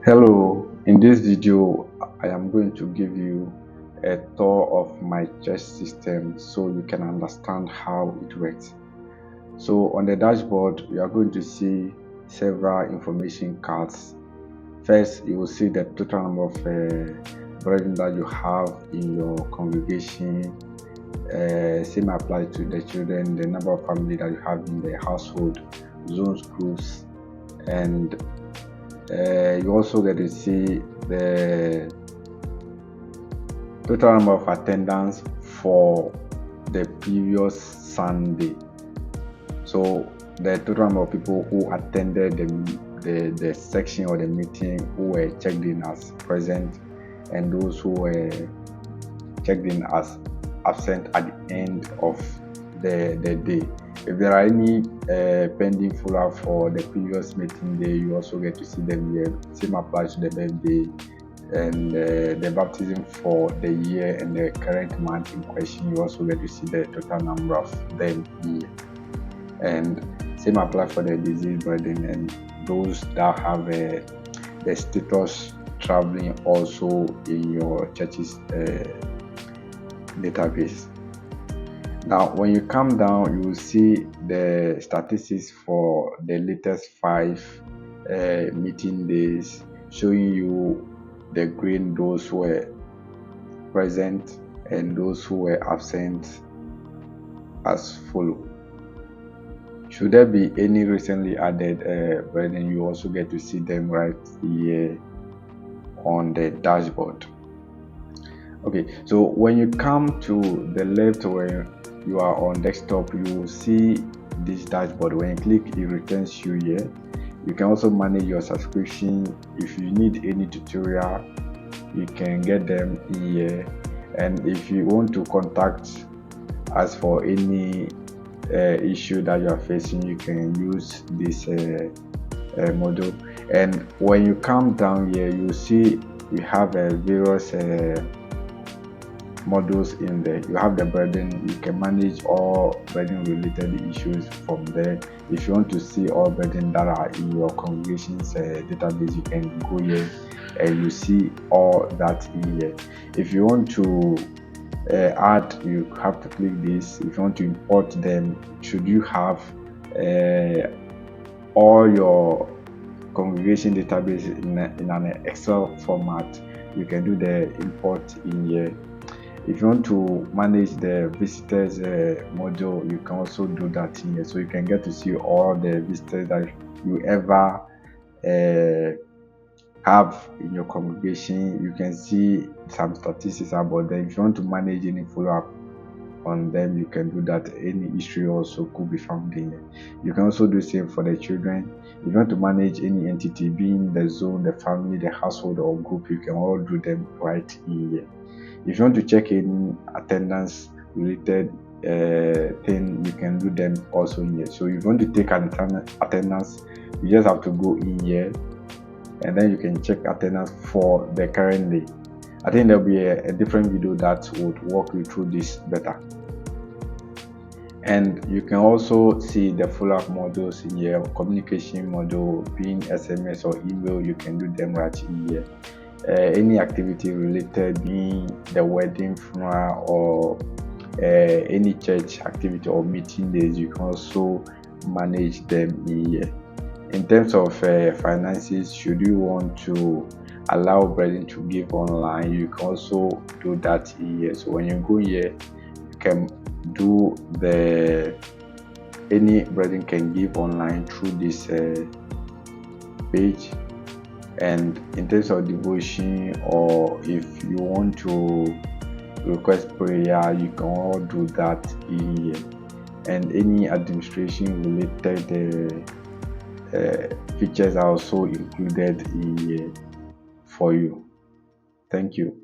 Hello, in this video I am going to give you a tour of my church system so you can understand how it works. So on the dashboard you are going to see several information cards. First, you will see the total number of brethren that you have in your congregation. Same applies to the children, the number of family that you have in the household, zones, groups, and you also get to see the total number of attendance for the previous Sunday. So the total number of people who attended the section or the meeting who were checked in as present, and those who were checked in as absent at the end of the day. If there are any pending follow-up for the previous meeting day, you also get to see them here. Same applies to the birthday and the baptism for the year and the current month in question. You also get to see the total number of them here. And same applies for the disease burden and those that have the status traveling also in your church's database. Now, when you come down, you will see the statistics for the latest 5 meeting days, showing you the green, those who were present and those who were absent as follow. Should there be any recently added brethren, you also get to see them right here on the dashboard. Okay, so when you come to the left where you are on desktop, you will see this dashboard. When you click, it returns you here. You can also manage your subscription. If you need any tutorial, you can get them here. And if you want to contact us for any issue that you are facing, you can use this module. And when you come down here, you see we have various modules in there. You have the burden. You can manage all burden related issues from there. If you want to see all burden that are in your congregation's database, you can go here and you see all that in here. If you want to add, you have to click this. If you want to import them, should you have all your congregation database in an Excel format, you can do the import in here. If you want to manage the visitors module, you can also do that in here. So you can get to see all the visitors that you ever have in your congregation. You can see some statistics about them. If you want to manage any follow-up on them, you can do that. Any history also could be found in here. You can also do the same for the children. If you want to manage any entity, being the zone, the family, the household, or group, you can all do them right in here. If you want to check any attendance related thing, you can do them also in here. So if you want to take an attendance, you just have to go in here and then you can check attendance for the current day. I think there'll be a different video that would walk you through this better. And you can also see the follow-up modules in here. Communication module, being SMS or email, you can do them right in here. Any activity related, being the wedding, funeral, or any church activity or meeting days, you can also manage them in here. In terms of finances, should you want to allow brethren to give online, you can also do that here. So when you go here, you can do any brethren can give online through this page. And in terms of devotion, or if you want to request prayer, you can all do that here. And any administration related features are also included here for you. Thank you.